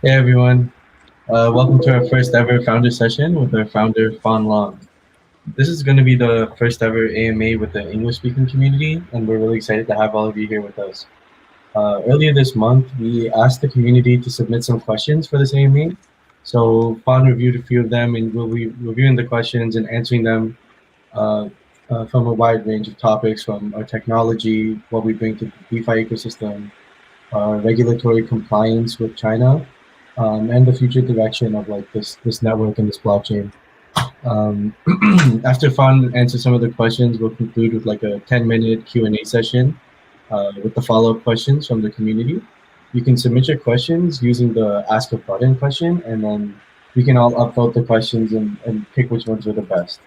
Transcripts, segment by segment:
Hey everyone, welcome to our first ever founder session with our founder Fan Long. This is going to be the first ever AMA with the English speaking community, and we're really excited to have all of you here with us. Earlier this month, we asked the community to submit some questions for this AMA. So Fan reviewed a few of them, and we'll be reviewing the questions and answering them uh, from a wide range of topics, from our technology, what we bring to the DeFi ecosystem, regulatory compliance with China, and the future direction of like this network and this blockchain. Um, After Fan answers some of the questions, we'll conclude with like a 10-minute Q&A session with the follow-up questions from the community. You can submit your questions using the Ask a Button question, and then we can all upvote the questions and pick which ones are the best.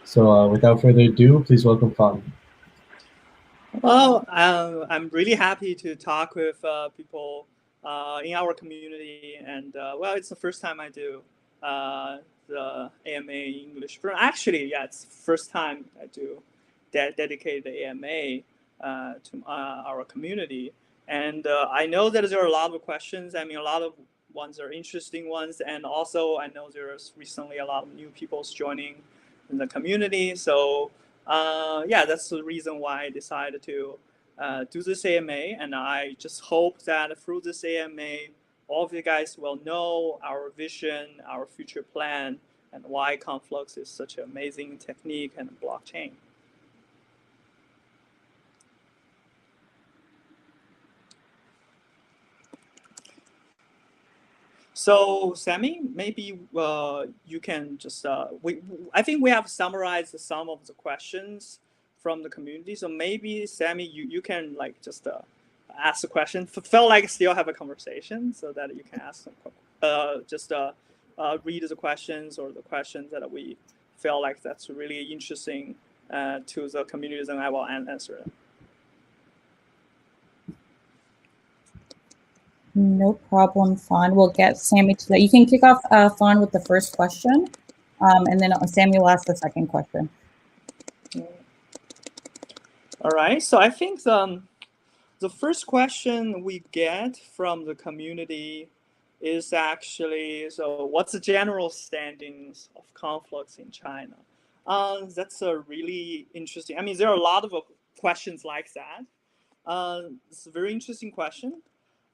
So without further ado, please welcome Fan. Well, I'm really happy to talk with people in our community, and well, it's the first time I do the AMA English. Actually, yeah, it's the first time I do dedicate the AMA to our community, and I know that there are a lot of questions. I mean, a lot of ones are interesting ones, and also I know there's recently a lot of new people joining in the community, so. Yeah, that's the reason why I decided to do this AMA, and I just hope that through this AMA, all of you guys will know our vision, our future plan, and why Conflux is such an amazing technique and blockchain. So, Sammy, maybe you can just I think we have summarized some of the questions from the community. So maybe Sammy, you can like just ask a question. Felt like still have a conversation so that you can ask some, just read the questions or the questions that we feel like that's really interesting to the communities, and I will answer them. No problem, Fawn. We'll get Sammy to that. You can kick off Fawn with the first question, and then Sammy will ask the second question. All right. So I think the first question we get from the community is actually, so what's the general standings of Conflux in China? That's a really interesting, I mean, there are a lot of questions like that. It's a very interesting question.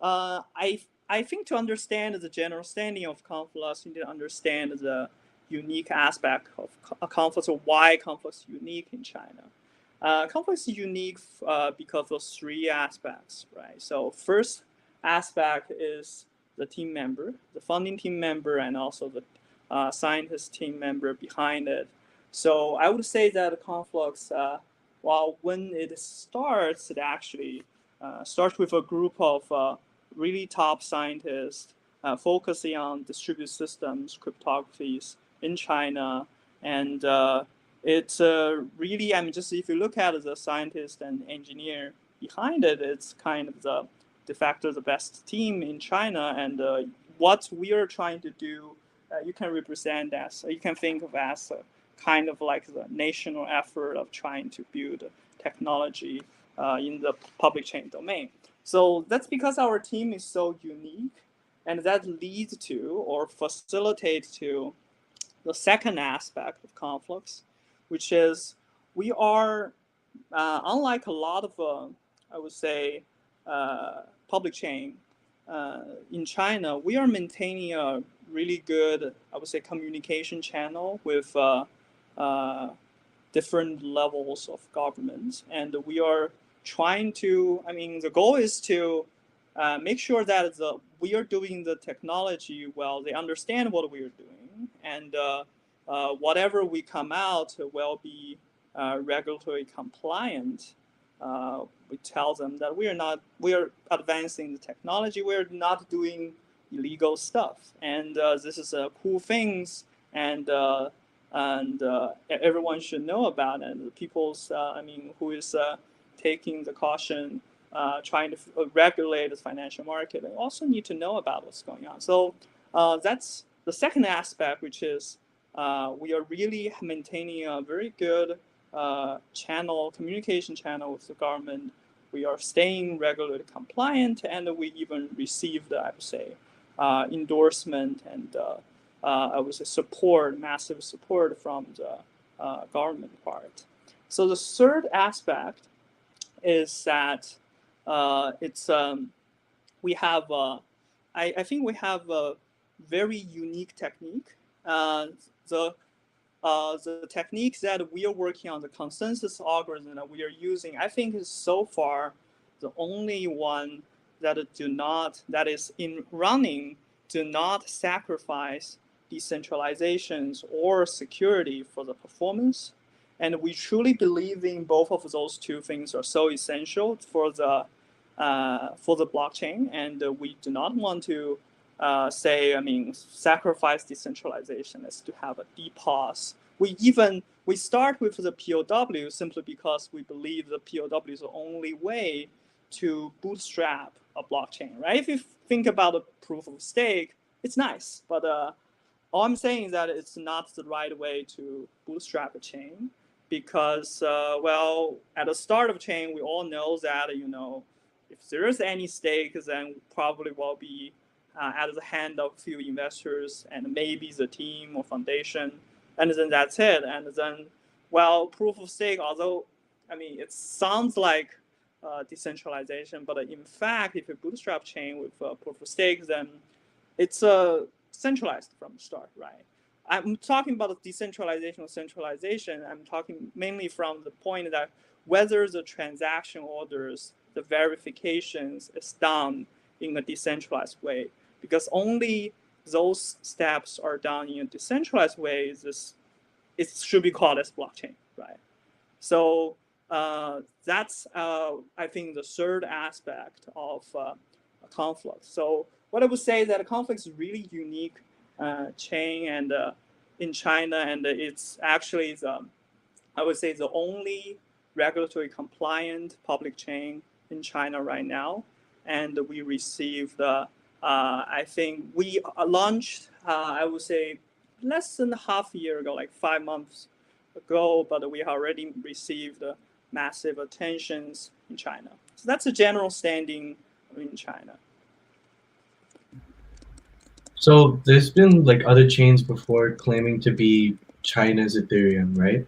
I think to understand the general standing of Conflux, you need to understand the unique aspect of Conflux, or why Conflux is unique in China. Conflux is unique because of three aspects, right? So first aspect is the team member, the founding team member, and also the scientist team member behind it. So I would say that Conflux, well, when it starts, it actually starts with a group of really top scientists focusing on distributed systems, cryptographies in China, and it's really, I mean, just if you look at the scientist and engineer behind it, it's kind of the de facto the best team in China. And what we are trying to do, you can represent as, you can think of as kind of like the national effort of trying to build technology in the public chain domain. So that's because our team is so unique, and that leads to or facilitates to the second aspect of Conflux, which is we are, unlike a lot of, I would say, public chain in China, we are maintaining a really good, I would say, communication channel with different levels of government. And we are trying to, I mean, the goal is to make sure that we are doing the technology well, they understand what we are doing, and whatever we come out will be regulatory compliant. We tell them that we are advancing the technology, we are not doing illegal stuff, and this is cool things, and everyone should know about it. And the people's, I mean, who is taking the caution, trying to regulate the financial market, and also need to know about what's going on. So that's the second aspect, which is we are really maintaining a very good communication channel with the government. We are staying regularly compliant, and we even received, I would say, endorsement and I would say support, massive support from the government part. So the third aspect is that it's we have I think we have a very unique technique. The techniques that we are working on, the consensus algorithm that we are using, I think is so far the only one that that is in running, do not sacrifice decentralizations or security for the performance. And we truly believe in both of those two things are so essential for the blockchain, and we do not want to sacrifice decentralization as to have a DPoS. We start with the POW simply because we believe the POW is the only way to bootstrap a blockchain, right? If you think about a proof of stake, it's nice, but all I'm saying is that it's not the right way to bootstrap a chain because, at the start of a chain, we all know that, if there is any stake, then probably will be at the hand of a few investors and maybe the team or foundation, and then that's it. And then, proof of stake, although, it sounds like decentralization, but in fact, if you bootstrap chain with proof of stake, then it's centralized from the start, right? I'm talking about the decentralization or centralization. I'm talking mainly from the point that whether the transaction orders, the verifications is done in a decentralized way, because only those steps are done in a decentralized way. It should be called as blockchain, right? So that's I think the third aspect of Conflux. So what I would say is that Conflux is really unique chain and in China, and it's actually I would say the only regulatory compliant public chain in China right now. And we received I think we launched I would say less than half a year ago, like 5 months ago, but we already received massive attentions in China. So that's a general standing in China. So there's been like other chains before claiming to be China's Ethereum, right?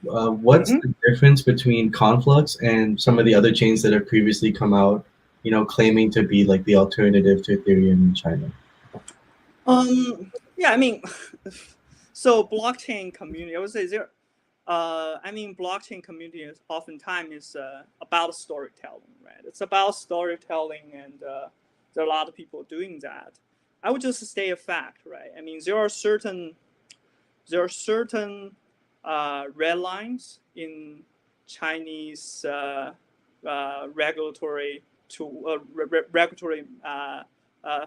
What's the difference between Conflux and some of the other chains that have previously come out, claiming to be like the alternative to Ethereum in China? Yeah, so blockchain community, I would say blockchain community is oftentimes about storytelling, right? It's about storytelling, and there are a lot of people doing that. I would just state a fact, right? There are certain red lines in Chinese regulatory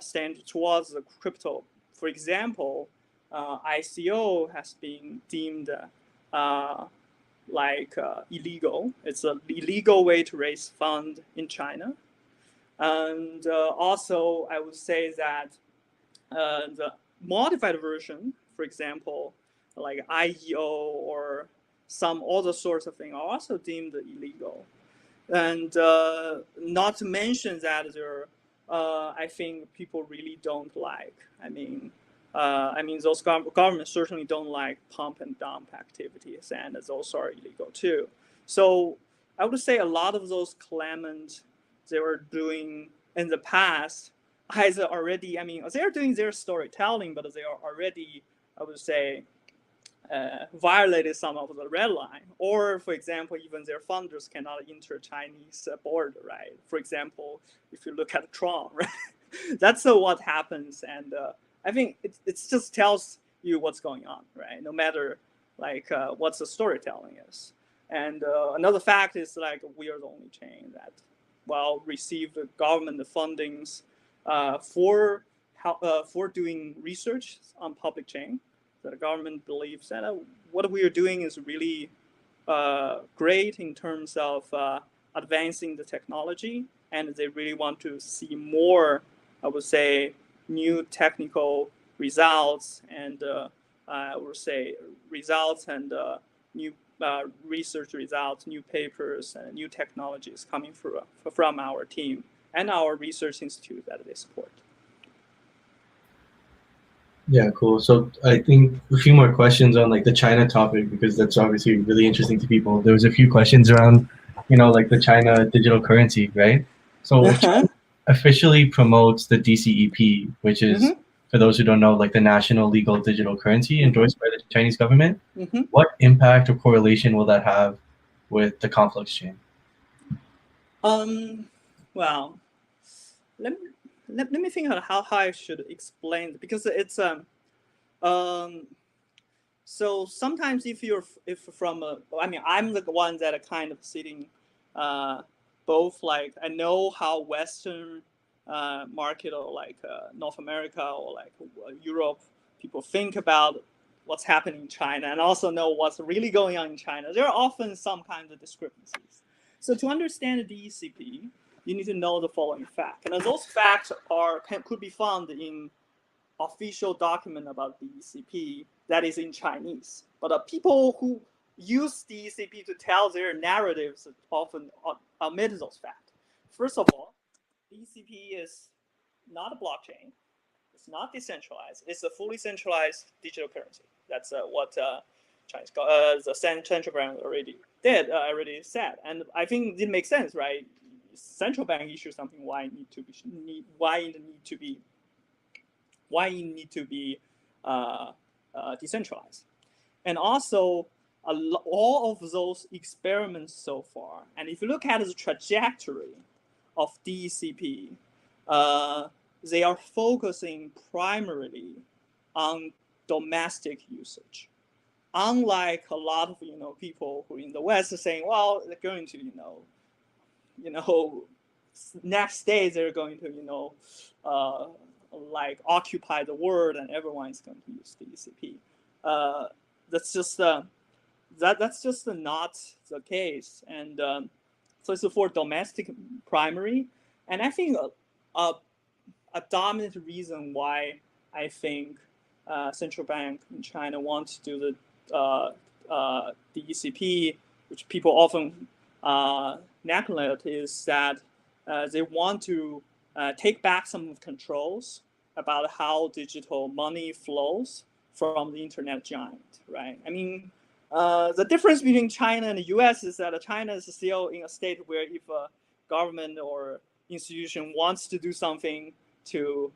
stand towards the crypto. For example, ICO has been deemed illegal. It's an illegal way to raise fund in China. And also, I would say that the modified version, for example, like IEO or some other sorts of things, are also deemed illegal. And not to mention that there, I think people really don't like. Those governments certainly don't like pump and dump activities, and those are illegal too. So I would say a lot of those claimants they were doing in the past either already, they're doing their storytelling, but they are already, I would say, violated some of the red line. Or, for example, even their funders cannot enter Chinese border, right? For example, if you look at Trump, right? That's what happens. And I think it just tells you what's going on, right? No matter what the storytelling is. And another fact is we are the only chain that received government fundings for doing research on public chain. The government believes that what we are doing is really great in terms of advancing the technology, and they really want to see more, I would say, new technical results and I would say results and new research results, new papers, and new technologies coming from our team and our research institute that they support. Yeah, cool. So I think a few more questions on like the China topic because that's obviously really interesting to people. There was a few questions around, like the China digital currency, right? So if Uh-huh. China officially promotes the DCEP, which is, Mm-hmm. for those who don't know, like the national legal digital currency Mm-hmm. endorsed by the Chinese government, Mm-hmm. what impact or correlation will that have with the Conflux chain? Um, well, let me let me think of how I should explain it because it's um so sometimes if from I mean I'm the one that are kind of sitting uh both like I know how Western market or like North America or like Europe people think about what's happening in China and also know what's really going on in China. There are often some kind of discrepancies. So to understand the DECP, you need to know the following fact, and those facts could be found in official document about DECP that is in Chinese. But people who use DECP to tell their narratives often omit those facts. First of all, DECP is not a blockchain. It's not decentralized. It's a fully centralized digital currency. That's what Chinese the central bank already said, and I think it makes sense, right? Central bank issues something why it need to be uh, decentralized. And also, all of those experiments so far, and if you look at the trajectory of DCP, uh, they are focusing primarily on domestic usage. Unlike a lot of people who in the West are saying, well, they're going to you know, next day they're going to, uh, like occupy the world and everyone is going to use DCP. Uh, that's just that's just not the case, and so it's for domestic primary, and I think a dominant reason why I think central bank in China wants to do the ECP, which people often neglect, is that they want to take back some of the controls about how digital money flows from the internet giant, right? I mean, the difference between China and the US is that China is still in a state where if a government or institution wants to do something to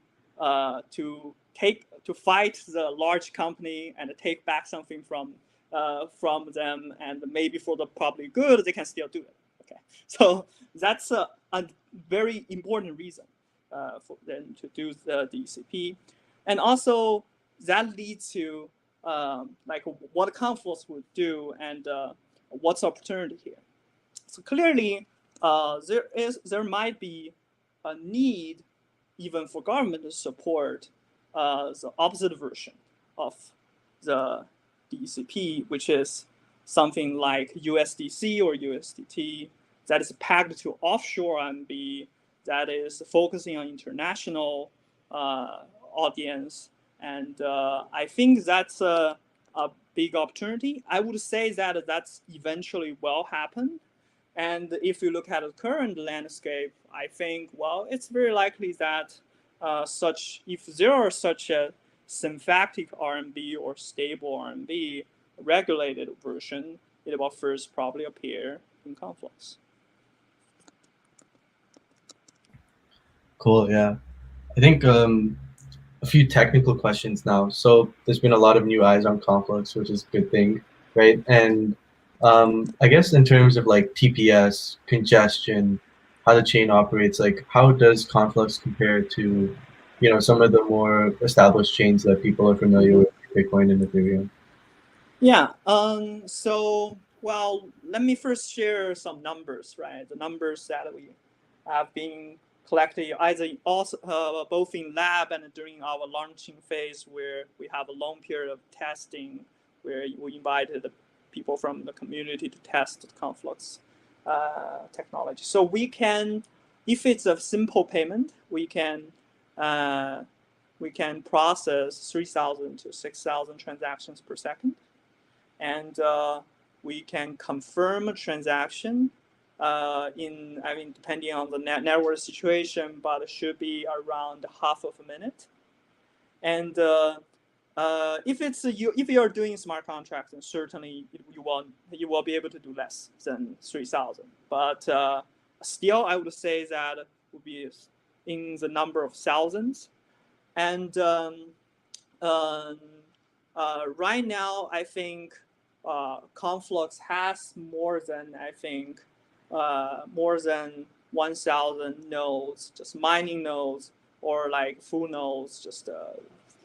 fight the large company and take back something from them, and maybe for the public good, they can still do it. Okay, so that's a very important reason for them to do the DCP, and also that leads to like what Conflux would do and what's opportunity here. So clearly, there might be a need even for government to support the opposite version of the DCP, which is something like USDC or USDT that is pegged to offshore RMB, that is focusing on international audience. And I think that's a big opportunity. I would say that that's eventually will happen. And if you look at the current landscape, I think, well, it's very likely that if there are such a symphatic RMB or stable RMB regulated version, it will first probably appear in Conflux. Cool, yeah. I think a few technical questions now. So there's been a lot of new eyes on Conflux, which is a good thing, right? And I guess in terms of like TPS, congestion, how the chain operates, like how does Conflux compare to, some of the more established chains that people are familiar with, Bitcoin and Ethereum? Yeah. Well, let me first share some numbers, right? The numbers that we have been collected either also both in lab and during our launching phase, where we have a long period of testing, where we invited people from the community to test the Conflux technology. So we can, if it's a simple payment, uh, we can process 3,000 to 6,000 transactions per second, and we can confirm a transaction depending on the network situation, but it should be around half of a minute. And if you're doing smart contracts, then certainly you will be able to do less than 3,000. But still, I would say that would be in the number of thousands. And right now, I think Conflux has more than more than 1,000 nodes, just mining nodes, or like full nodes, just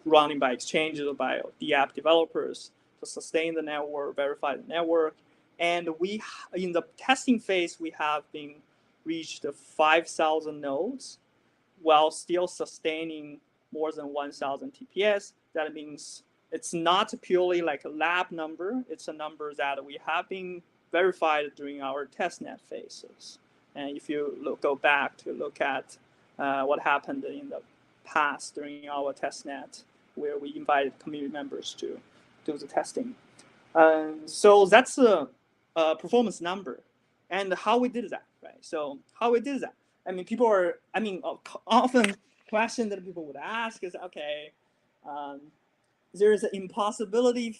running by exchanges or by the app developers to sustain the network, verify the network. And in the testing phase, we have been reached 5,000 nodes while still sustaining more than 1,000 TPS. That means it's not purely like a lab number. It's a number that we have been verified during our testnet phases. And if you go back to look at what happened in the past during our testnet, where we invited community members to do the testing. So that's a performance number, and how we did that, right? So how we did that. I mean, often question that people would ask is, okay, there is an impossibility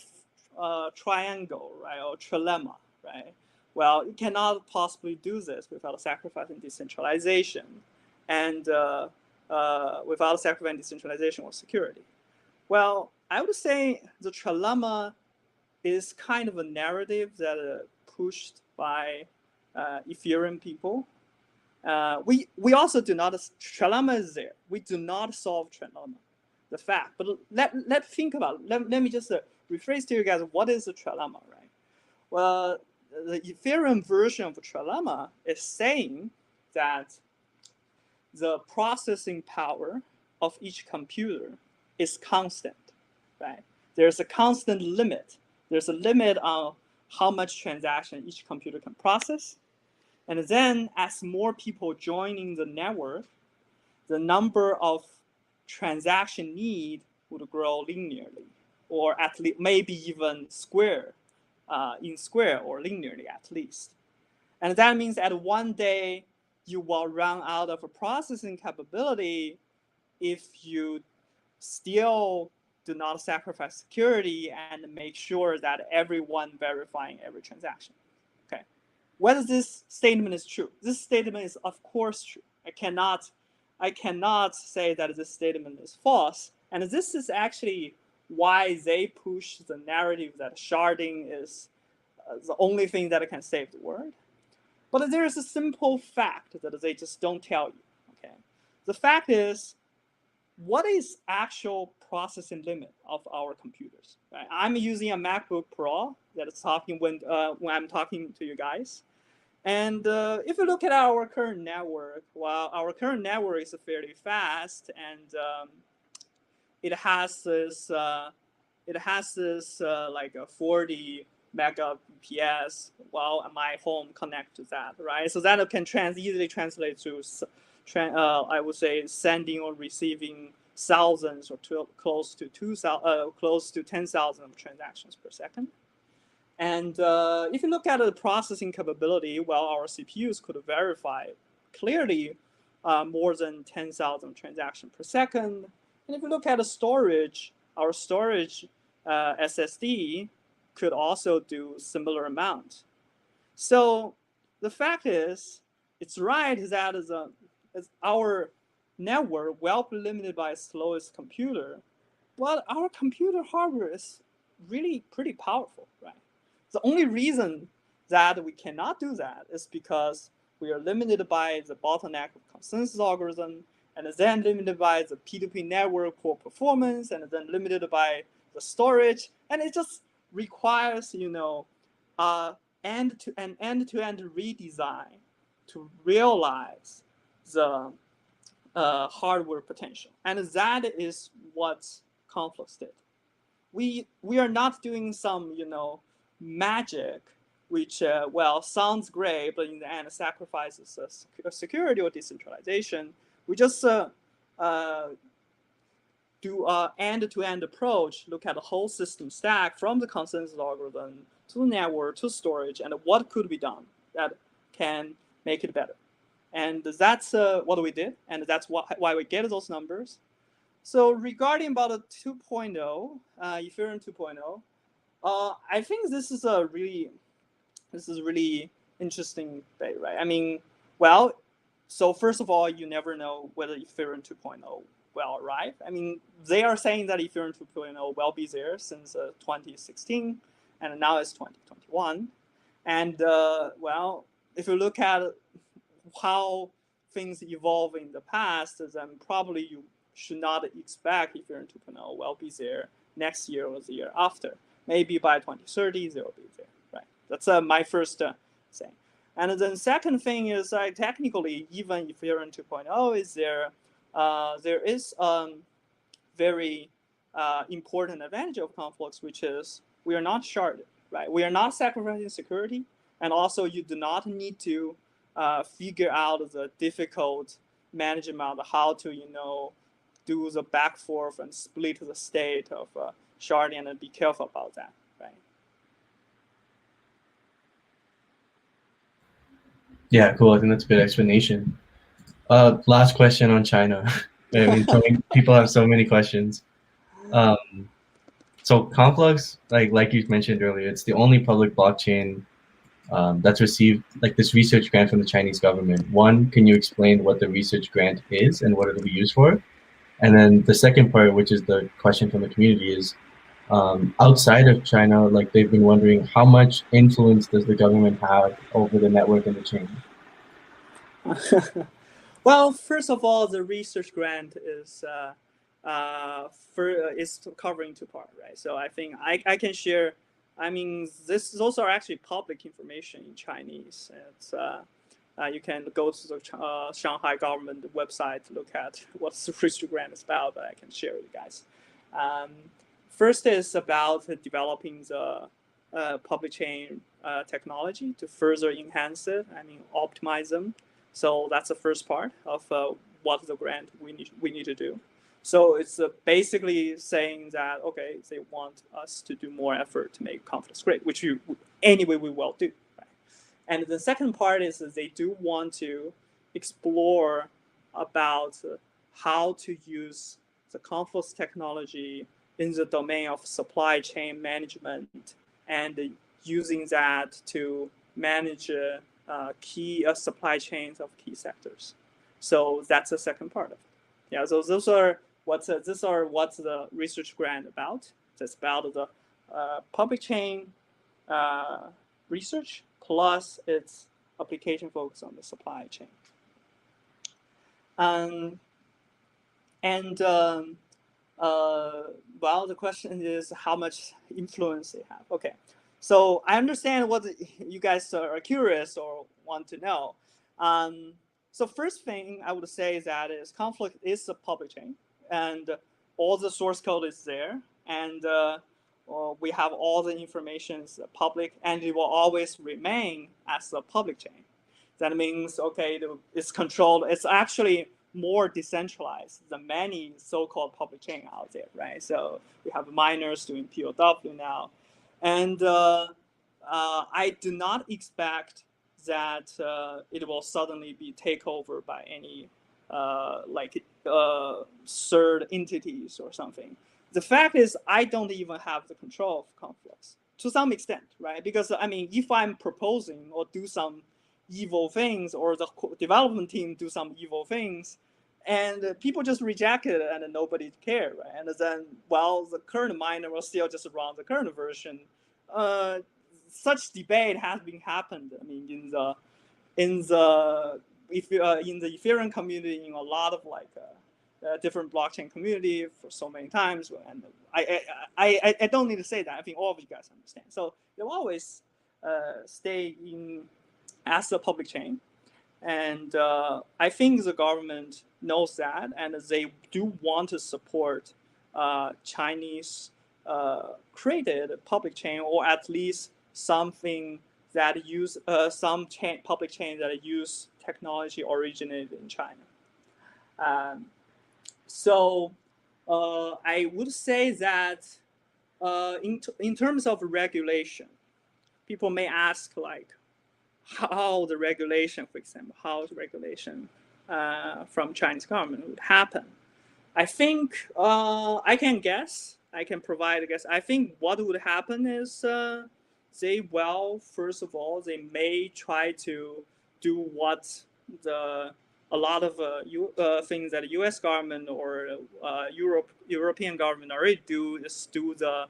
triangle, right, or trilemma, right? Well, you cannot possibly do this without sacrificing decentralization, and without sacrificing decentralization or security. Well, I would say the trilemma is kind of a narrative that pushed by Ethereum people. We also do not, trilemma is there. We do not solve trilemma, the fact. But let's think about it. Let me just rephrase to you guys, what is a trilemma, right? Well, the Ethereum version of a trilemma is saying that the processing power of each computer is constant, right? There's a constant limit. There's a limit on how much transaction each computer can process. And then as more people joining the network, the number of transaction need would grow linearly, or at least maybe even in square or linearly at least. And that means that one day you will run out of a processing capability if you still do not sacrifice security and make sure that everyone verifying every transaction. Okay, whether this statement is true, this statement is of course true. I cannot say that this statement is false. And this is actually why they push the narrative that sharding is the only thing that can save the world. But there is a simple fact that they just don't tell you. Okay, the fact is, what is actual processing limit of our computers? Right? I'm using a MacBook Pro that is talking when I'm talking to you guys. And if you look at our current network, well, our current network is fairly fast, and it has this like a 40 megabps. While my home connect to that, right? So that can easily translate to, I would say, sending or receiving thousands or close to 10,000 transactions per second. And if you look at the processing capability, well, our CPUs could verify clearly more than 10,000 transactions per second. And if you look at the storage, our storage SSD could also do similar amount. So the fact is, it's right that our network will be limited by its slowest computer, but our computer hardware is really pretty powerful, right? The only reason that we cannot do that is because we are limited by the bottleneck of consensus algorithm, and then limited by the P2P network core performance, and then limited by the storage, and it just requires, end-to-end redesign to realize the hardware potential, and that is what Conflux did. We are not doing some magic, which sounds great, but in the end sacrifices security or decentralization. We just do an end-to-end approach, look at the whole system stack from the consensus algorithm to the network to storage, and what could be done that can make it better. And that's what we did, and that's why we get those numbers. So regarding about the 2.0, Ethereum 2.0, I think this is really interesting debate, right? I mean, well, so first of all, you never know whether Ethereum 2.0 will arrive. I mean, they are saying that Ethereum 2.0 will be there since 2016, and now it's 2021. And well, if you look at how things evolve in the past, then probably you should not expect Ethereum 2.0 will be there next year or the year after. Maybe by 2030, they will be there, right? That's my first thing. And then second thing is technically, even Ethereum 2.0 is there, there is very important advantage of Conflux, which is we are not sharded, right? We are not sacrificing security, and also you do not need to figure out the difficult management of how to, do the back forth and split the state of sharding, and be careful about that, right? Yeah, cool. I think that's a good explanation. Last question on China. I mean, so many, people have so many questions. Um, so Conflux, like you mentioned earlier, it's the only public blockchain that's received like this research grant from the Chinese government. One, can you explain what the research grant is and what it'll be used for? And then the second part, which is the question from the community, is outside of China, like they've been wondering how much influence does the government have over the network and the chain? Well, first of all, the research grant is is covering two parts, right? So I think I can share. I mean, those are actually public information in Chinese. It's you can go to the Shanghai government website to look at what the research grant is about, but I can share with you guys. First is about developing the public chain technology to further enhance it. I mean, optimize them. So that's the first part of what the grant we need to do. So it's basically saying that, okay, they want us to do more effort to make Conflux great, which anyway we will do. Right? And the second part is that they do want to explore about how to use the Conflux technology in the domain of supply chain management, and using that to manage key supply chains of key sectors. So that's the second part of it. Yeah, so those are what's the research grant about. It's about the public chain research plus its application focus on the supply chain. Well, the question is how much influence they have. Okay, so I understand what you guys are curious or want to know. So first thing I would say is that Conflux is a public chain, and all the source code is there, and we have all the information public, and it will always remain as a public chain. That means, okay, it's controlled. It's actually more decentralized than many so-called public chain out there, right? So we have miners doing POW now, and I do not expect that it will suddenly be taken over by any third entities or something. The fact is, I don't even have the control of Conflux to some extent, right? Because I mean, if I'm proposing or do some evil things, or the development team do some evil things, and people just reject it and nobody care, right? And then, well, the current miner will still just run the current version. Such debate has been happened. I mean, in the Ethereum community, in a lot of different blockchain community for so many times, and I don't need to say that. I think all of you guys understand. So they'll always stay in as a public chain, and I think the government knows that, and they do want to support Chinese created public chain, or at least something that use some public chain that use technology originated in China. So I would say that in terms of regulation, people may ask how the regulation, for example, how the regulation from Chinese government would happen. I think I can guess. I can provide a guess. I think what would happen is they will, first of all, they may try to do what a lot of things that the U.S. government or European government already do, is do the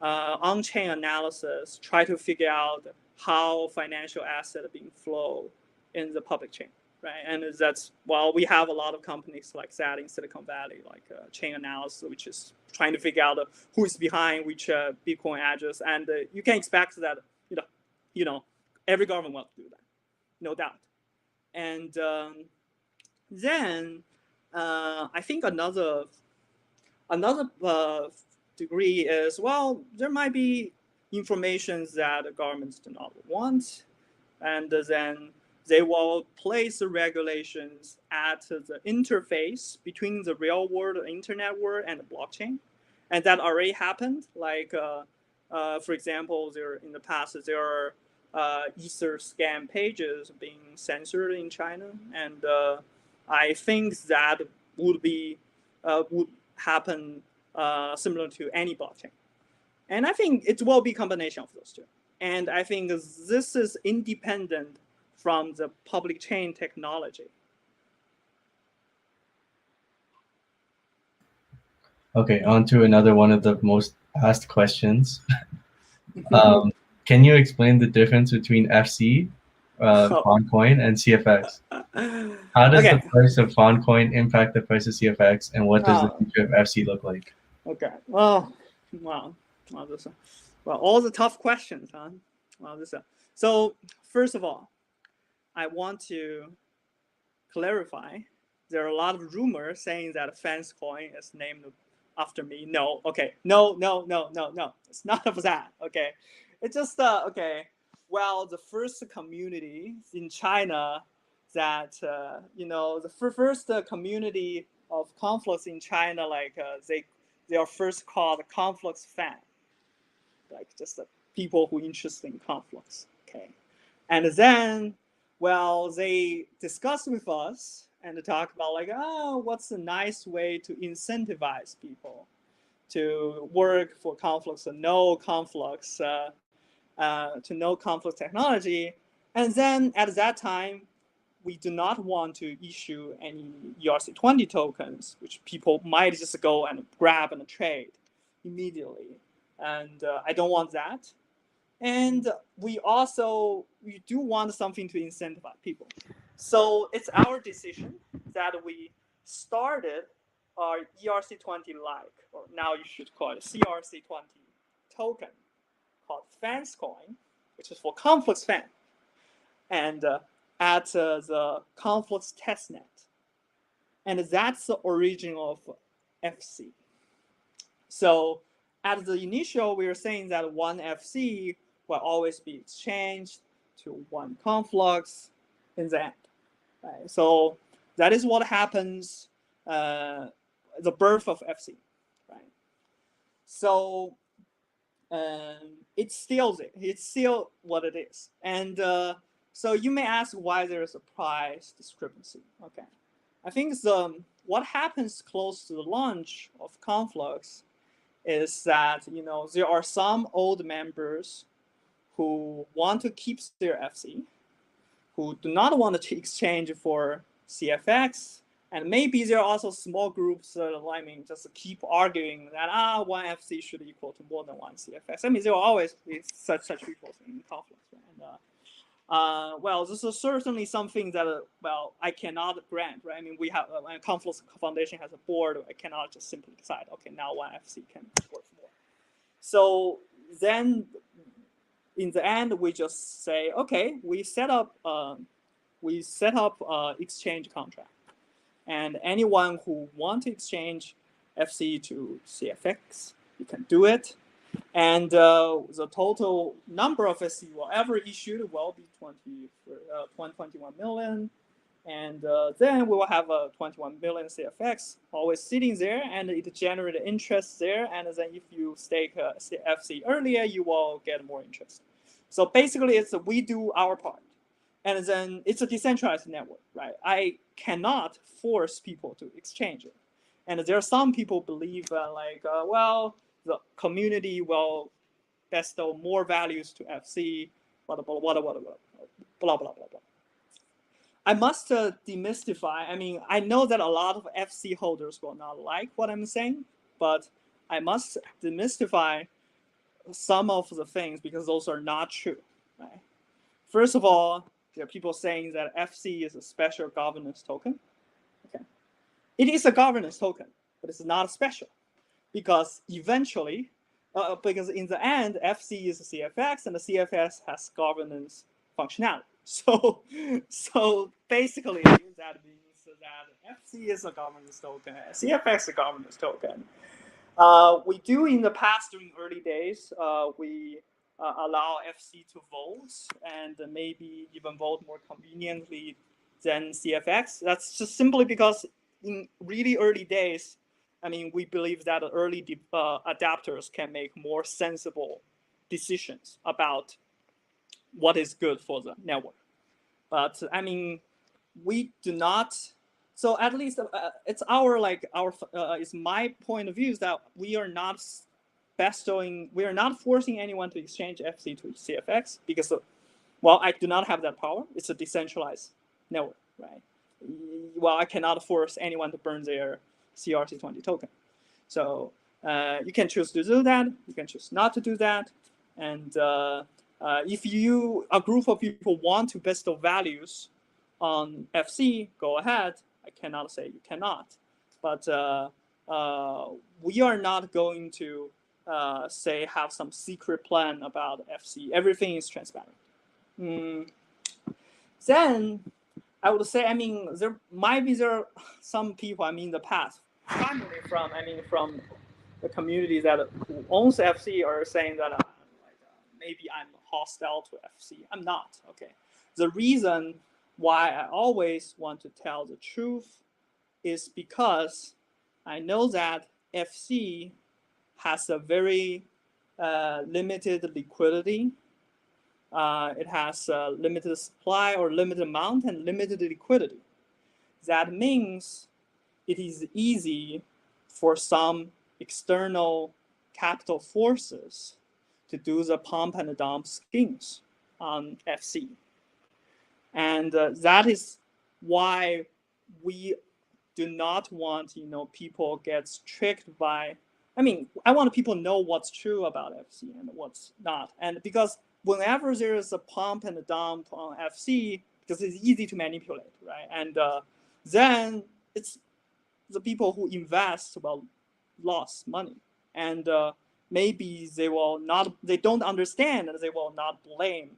on-chain analysis, try to figure out how financial assets are being flowed in the public chain, right? And that's, well, we have a lot of companies like that in Silicon Valley, like chain analysis, which is trying to figure out who's behind which Bitcoin address. And you can expect that, every government will do that, no doubt. And then I think another degree is, well, there might be information that the governments do not want, and then they will place the regulations at the interface between the real world, internet world, and the blockchain. And that already happened. Like, for example, in the past, there are Ether scam pages being censored in China. And I think that would happen similar to any blockchain. And I think it will be a combination of those two. And I think this is independent from the public chain technology. Okay, on to another one of the most asked questions. Can you explain the difference between FC, Fawncoin, and CFX? How does the price of Fawncoin impact the price of CFX, and what does the future of FC look like? Okay. Well, all the tough questions, huh? So first of all, I want to clarify. There are a lot of rumors saying that Fanscoin is named after me. No. Okay. No. It's not of that. Okay. It's just okay. Well, the first community in China that the first community of Conflux in China, like they are first called Conflux fan, like just the people who are interested in Conflux. Okay, and then, well, they discuss with us and talk about like, what's a nice way to incentivize people to work for Conflux, to know Conflux, technology. And then at that time, we do not want to issue any ERC20 tokens, which people might just go and grab and trade immediately. And I don't want that. And we do want something to incentivize people. So it's our decision that we started our ERC20-like, or now you should call it CRC20 token, called Fanscoin, which is for Conflux fan, and at the Conflux testnet. And that's the origin of FC. So at the initial, we were saying that one FC will always be exchanged to one Conflux in the end. Right? So that is what happens, the birth of FC. Right? So it's still there. It's still what it is. And so you may ask why there is a price discrepancy. Okay, I think what happens close to the launch of Conflux is that there are some old members who want to keep their FC, who do not want to exchange for CFX, and maybe there are also small groups just keep arguing that one FC should equal to more than one CFX. I mean, there will always be such people in Conflux. And well, this is certainly something that I cannot grant, right? I mean, we have Conflux Foundation has a board. I cannot just simply decide, okay, now one FC can worth more. So then, in the end, we just say, okay, we set up exchange contract, and anyone who want to exchange FC to CFX, you can do it. And the total number of FC will ever issued will be 21 million. And then we will have a 21 million CFX always sitting there, and it generates interest there. And then if you stake FC earlier, you will get more interest. So basically, we do our part. And then it's a decentralized network, right? I cannot force people to exchange it. And there are some people believe well, the community will bestow more values to FC, blah, blah, blah, blah, blah, blah, blah, blah, blah, blah. I must demystify. I mean, I know that a lot of FC holders will not like what I'm saying, but I must demystify some of the things because those are not true. Right? First of all, there are people saying that FC is a special governance token. Okay, it is a governance token, but it's not special because eventually, because in the end, FC is a CFX and the CFX has governance functionality. So basically, that means that FC is a governance token, CFX is a governance token. We do in the past during early days, we allow FC to vote and maybe even vote more conveniently than CFX. That's just simply because in really early days, I mean, we believe that early adapters can make more sensible decisions about what is good for the network. But I mean, we do not. So at least it's it's my point of view is that we are not forcing anyone to exchange FC to CFX because, well, I do not have that power. It's a decentralized network, right? Well, I cannot force anyone to burn their CRC20 token. So you can choose to do that. You can choose not to do that. And if a group of people want to bestow values on FC, go ahead. I cannot say you cannot. But we are not going to have some secret plan about FC. Everything is transparent. Then I would say, I mean, there are some people, I mean, in the past, primarily from the community that who owns FC are saying that maybe I'm hostile to FC. I'm not, okay? The reason why I always want to tell the truth is because I know that FC has a very limited liquidity. It has a limited supply or limited amount and limited liquidity. That means it is easy for some external capital forces to do the pump and dump schemes on FC. And that is why we do not want, people get tricked by, I mean, I want people to know what's true about FC and what's not. And because whenever there is a pump and a dump on FC, because it's easy to manipulate, right? And then it's the people who invest lost money. And maybe they don't understand and they will not blame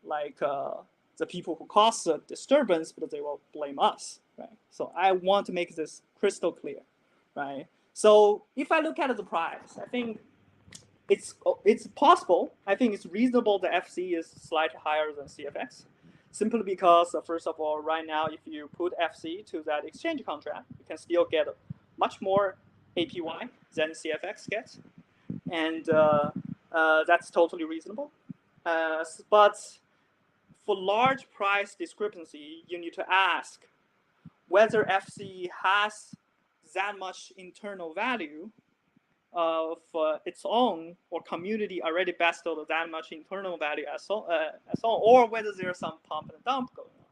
the people who caused the disturbance, but they will blame us, right? So I want to make this crystal clear, right? So if I look at the price, I think it's possible. I think it's reasonable that FC is slightly higher than CFX, simply because, first of all, right now, if you put FC to that exchange contract, you can still get much more APY than CFX gets, and that's totally reasonable. But for large price discrepancy, you need to ask whether FC has that much internal value of its own, or community already bestowed that much internal value as well, or whether there's some pump and dump going on,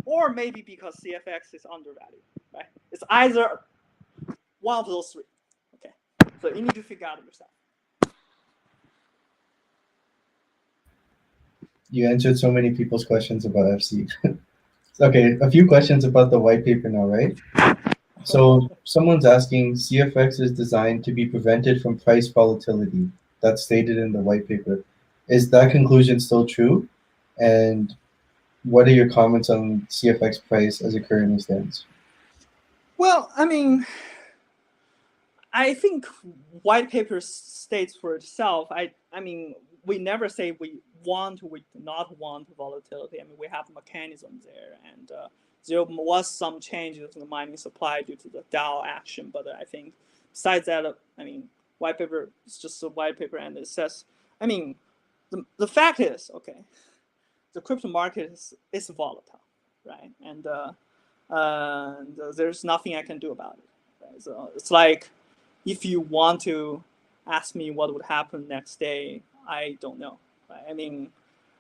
or maybe because CFX is undervalued, right? It's either one of those three. Okay, so you need to figure out yourself. You answered so many people's questions about FC. Okay, a few questions about the white paper now, right? So someone's asking, CFX is designed to be prevented from price volatility. That's stated in the white paper. Is that conclusion still true? And what are your comments on CFX price as it currently stands? Well, I mean, I think white paper states for itself. I mean, we never say we do not want volatility. I mean, we have mechanisms there, and there was some changes in the mining supply due to the DAO action. But I think besides that, I mean, white paper is just a white paper, and it says, I mean, the fact is, okay, the crypto market is volatile, right? And there's nothing I can do about it. So it's like if you want to ask me what would happen next day, I don't know. Right? I mean,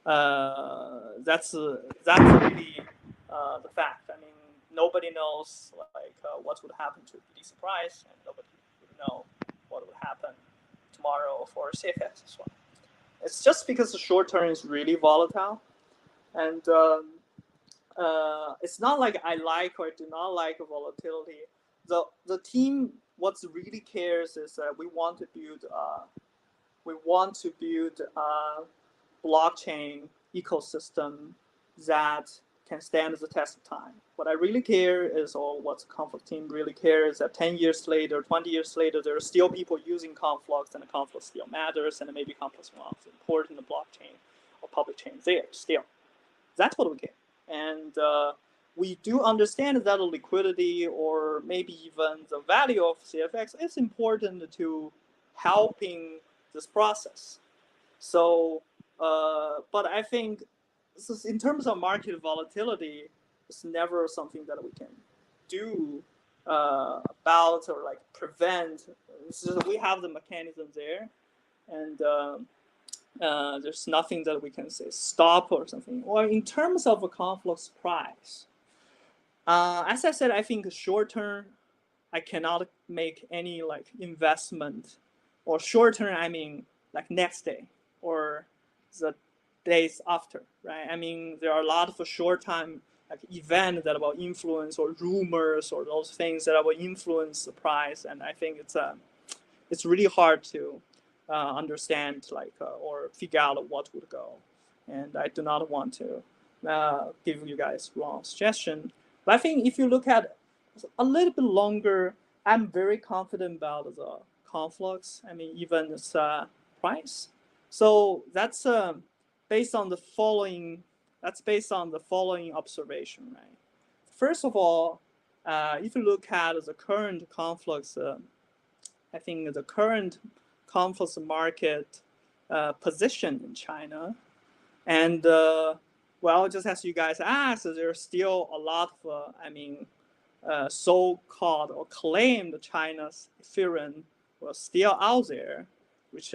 that's really the fact. I mean, nobody knows like what would happen to BTC price, and nobody would know what would happen tomorrow for CFX as well. It's just because the short term is really volatile, and it's not like I like or do not like volatility. The team what really cares is that we want to build a blockchain ecosystem that can stand the test of time. What I really care is, or what the Conflux team really cares, that 10 years later, 20 years later, there are still people using Conflux, and the Conflux still matters, and maybe Conflux will be important in the blockchain or public chain there still. That's what we care. And we do understand that the liquidity or maybe even the value of CFX is important to helping this process. So, but I think in terms of market volatility, it's never something that we can do about or like prevent. It's just we have the mechanism there, and there's nothing that we can say stop or something. Or in terms of a Conflux price, as I said, I think short term, I cannot make any like investment, or short term, I mean like next day or the days after, right? I mean, there are a lot of short time like events that will influence, or rumors or those things that will influence the price, and I think it's really hard to understand like or figure out what would go, and I do not want to give you guys wrong suggestion. But I think if you look at a little bit longer, I'm very confident about the Conflux. I mean, even its price. So that's based on the following. That's based on the following observation, right? First of all, if you look at the current Conflux, I think the current Conflux market position in China, and well, just as you guys asked, there's still a lot of, so-called or claimed China's Ethereum was still out there, which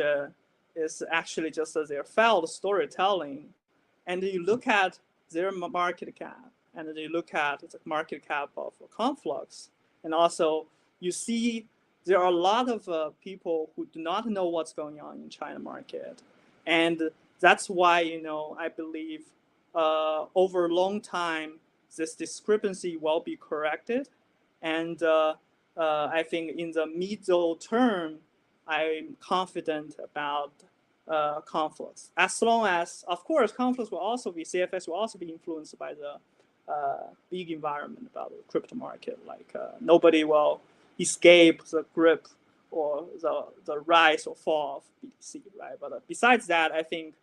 is actually just their failed storytelling. And you look at their market cap, and you look at the market cap of Conflux, and also you see there are a lot of people who do not know what's going on in China market, and that's why I believe over a long time this discrepancy will be corrected, and I think in the middle term I'm confident about Conflux. As long as, of course, Conflux will also be, CFX will also be influenced by the big environment about the crypto market. Like nobody will escape the grip or the rise or fall of BTC, right? But besides that, I think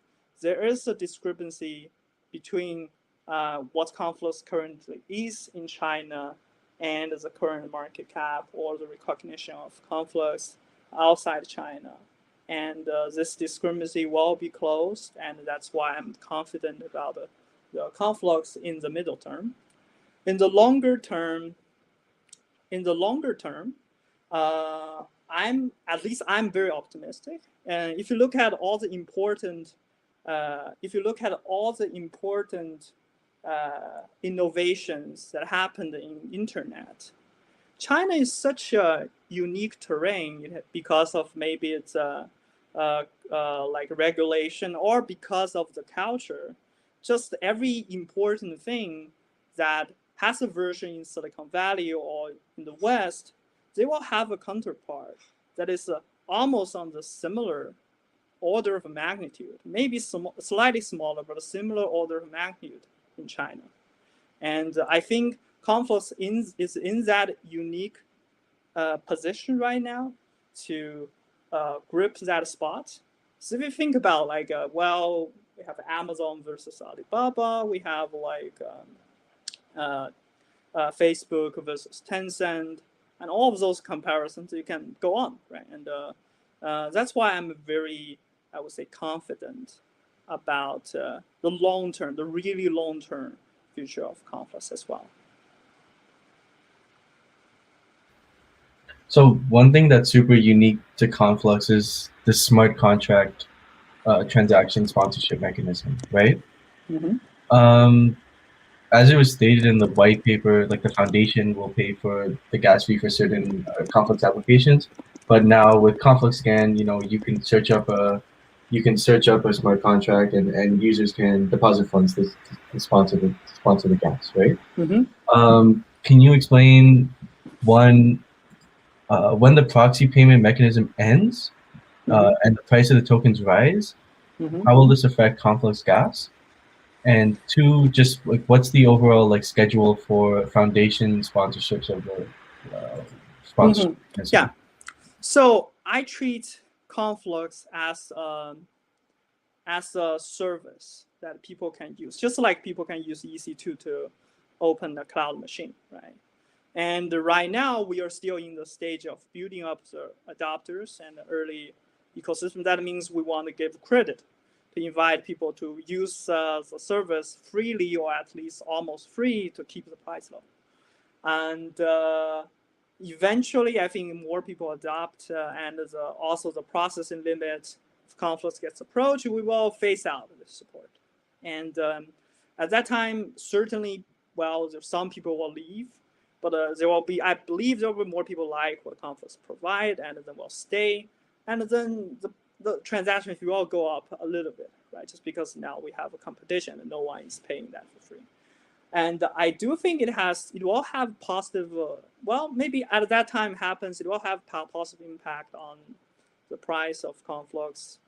there is a discrepancy between what Conflux currently is in China and the current market cap or the recognition of Conflux outside China. And this discrepancy will be closed, and that's why I'm confident about the Conflux in the middle term. In the longer term, I'm very optimistic. And if you look at all the important, innovations that happened in internet, China is such a unique terrain because of maybe it's like regulation or because of the culture. Just every important thing that has a version in Silicon Valley or in the West, they will have a counterpart that is almost on the similar order of magnitude, maybe slightly smaller, but a similar order of magnitude in China. And I think Conflux is in that unique position right now to grip that spot. So if you think about like, well, we have Amazon versus Alibaba, we have like Facebook versus Tencent, and all of those comparisons, you can go on, right? And that's why I'm very, I would say, confident about the long term, the really long term future of Conflux as well. So one thing that's super unique to Conflux is the smart contract transaction sponsorship mechanism, right? Mm-hmm. Um, as it was stated in the white paper, like the foundation will pay for the gas fee for certain Conflux applications, but now with Conflux Scan, you can search up a smart contract, and users can deposit funds to sponsor the gas, right? Mm-hmm. Can you explain one when the proxy payment mechanism ends Mm-hmm. and the price of the tokens rise? Mm-hmm. How will this affect Conflux Gas? And two, just like what's the overall like schedule for foundation sponsorships of the sponsorship Mm-hmm. Yeah. mechanism? So I treat Conflux as a service that people can use, just like people can use EC2 to open a cloud machine, right? And right now we are still in the stage of building up the adopters and the early ecosystem. That means we want to give credit to invite people to use the service freely or at least almost free to keep the price low. And eventually, I think more people adopt, and also the processing limit of Conflux gets approached, we will phase out this support. And at that time, certainly, well, some people will leave, but there will be, I believe, there will be more people like what Conflux provide, and then will stay, and then the transaction fee will go up a little bit, right? Just because now we have a competition and no one is paying that for free. And I do think it will have positive, well, maybe at that time happens, it will have positive impact on the price of Conflux,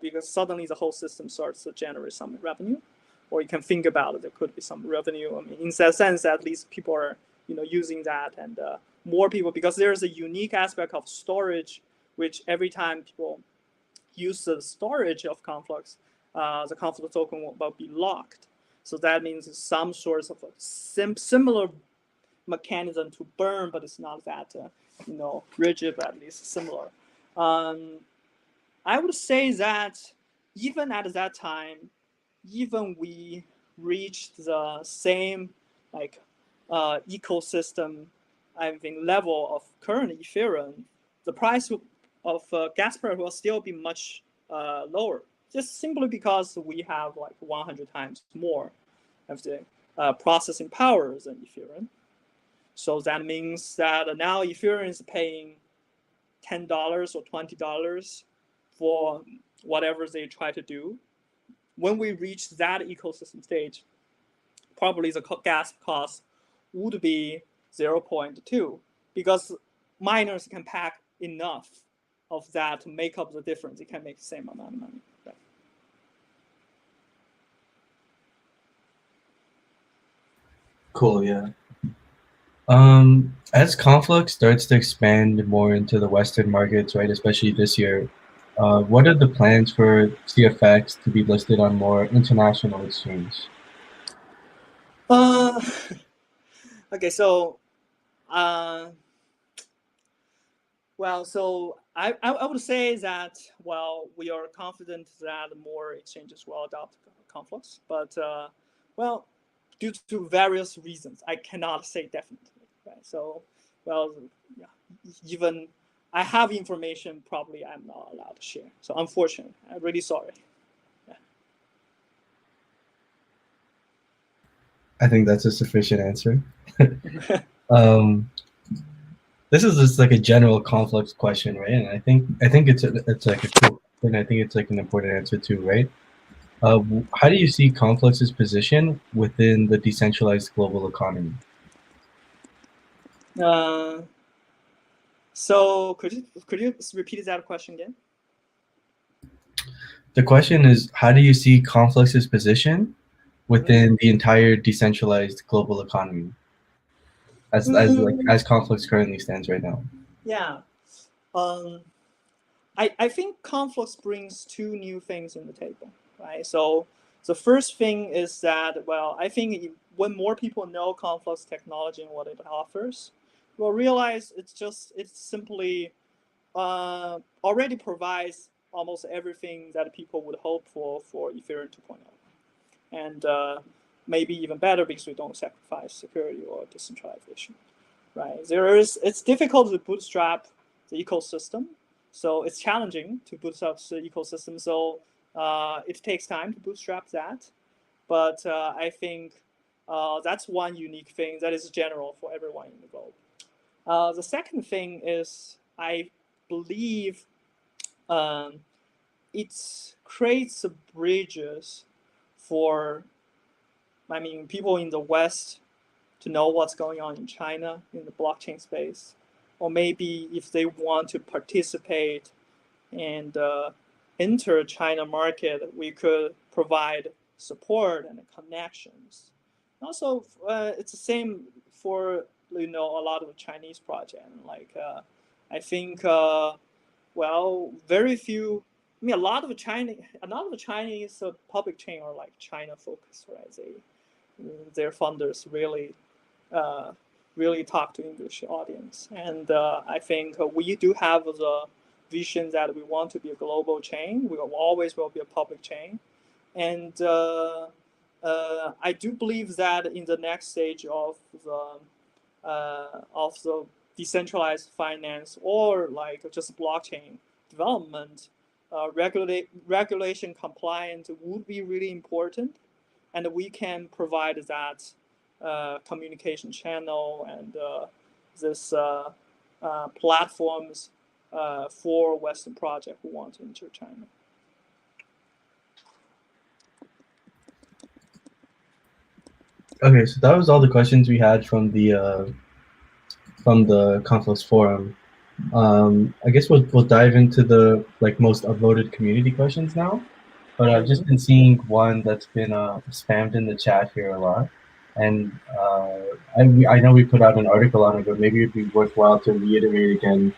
because suddenly the whole system starts to generate some revenue, or you can think about it, there could be some revenue. I mean, in that sense, at least people are, using that, and more people, because there's a unique aspect of storage, which every time people use the storage of Conflux, the Conflux token will be locked. So that means some sorts of a similar mechanism to burn, but it's not that rigid, but at least similar. I would say that even at that time, even we reached the same like ecosystem, I think, level of current Ethereum, the price of gas price will still be much lower, just simply because we have like 100 times more of the processing powers than Ethereum. So that means that now Ethereum is paying $10 or $20 for whatever they try to do. When we reach that ecosystem stage, probably the gas cost would be 0.2, because miners can pack enough of that to make up the difference. It can make the same amount of money. Right? Cool, yeah. As Conflux starts to expand more into the Western markets, right, especially this year, what are the plans for CFX to be listed on more international exchange? Uh, okay, so well, so I would say that, well, we are confident that more exchanges will adopt Conflux, but well, due to various reasons, I cannot say definitely. Right? So, well, yeah, even I have information, probably I'm not allowed to share. So, unfortunately, I'm really sorry. I think that's a sufficient answer. Yeah. Um, this is just like a general Conflux question, right? And I think it's like a cool, and I think it's like an important answer too, right? How do you see Conflux's position within the decentralized global economy? uh, so, could you repeat that question again? The question is, how do you see Conflux's position within the entire decentralized global economy Mm-hmm. as Conflux currently stands right now? Yeah. Um, I think Conflux brings two new things in the table, right? So the first thing is that, well, I think when more people know Conflux technology and what it offers, will realize it's simply already provides almost everything that people would hope for Ethereum 2.0, and maybe even better because we don't sacrifice security or decentralization. right? It's difficult to bootstrap the ecosystem, so it's challenging to bootstrap the ecosystem. So it takes time to bootstrap that, but I think that's one unique thing that is general for everyone in the globe. The second thing is I believe it creates bridges for, I mean, people in the West to know what's going on in China in the blockchain space, or maybe if they want to participate and enter China market, we could provide support and connections. Also, it's the same for a lot of Chinese projects. Like I think very few. I mean, a lot of Chinese public chain are like China focused, right? Their funders really talk to English audience, and I think we do have the vision that we want to be a global chain. We always will be a public chain, and I do believe that in the next stage of the decentralized finance or like just blockchain development, regulation compliance would be really important, and we can provide that communication channel and this platforms for Western project who want to enter China. Okay, so that was all the questions we had from the Conflux forum. I guess we'll dive into the most upvoted community questions now. But I've just been seeing one that's been spammed in the chat here a lot, and I know we put out an article on it, but maybe it'd be worthwhile to reiterate again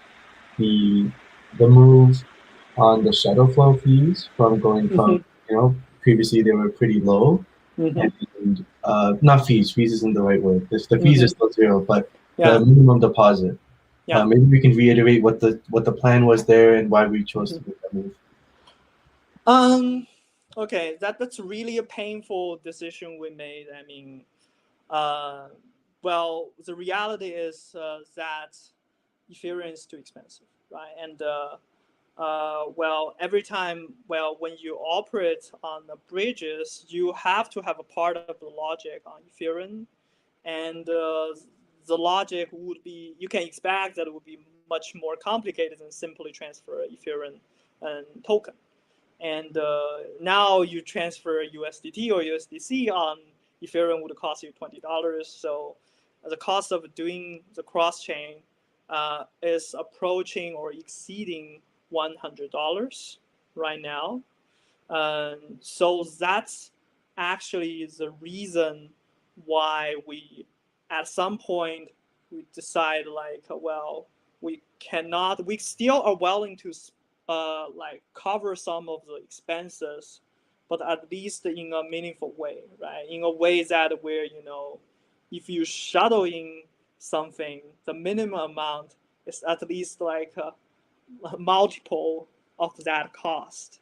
the move on the shadow flow fees from going from previously they were pretty low, and not fees isn't the right word. The fees are still zero, but the minimum deposit. Maybe we can reiterate what the plan was there and why we chose to make that move. Okay, that's really a painful decision we made. I mean, the reality is that Ethereum is too expensive, right? And every time, when you operate on the bridges, you have to have a part of the logic on Ethereum, and the logic would be, you can expect that it would be much more complicated than simply transfer Ethereum and token. And now you transfer USDT or USDC on Ethereum would cost you $20. So the cost of doing the cross-chain is approaching or exceeding $100 right now. So that's actually the reason why we, at some point, we decide we still are willing to cover some of the expenses, but at least in a meaningful way, right? In a way that where, if you shadow in something, the minimum amount is at least like a multiple of that cost.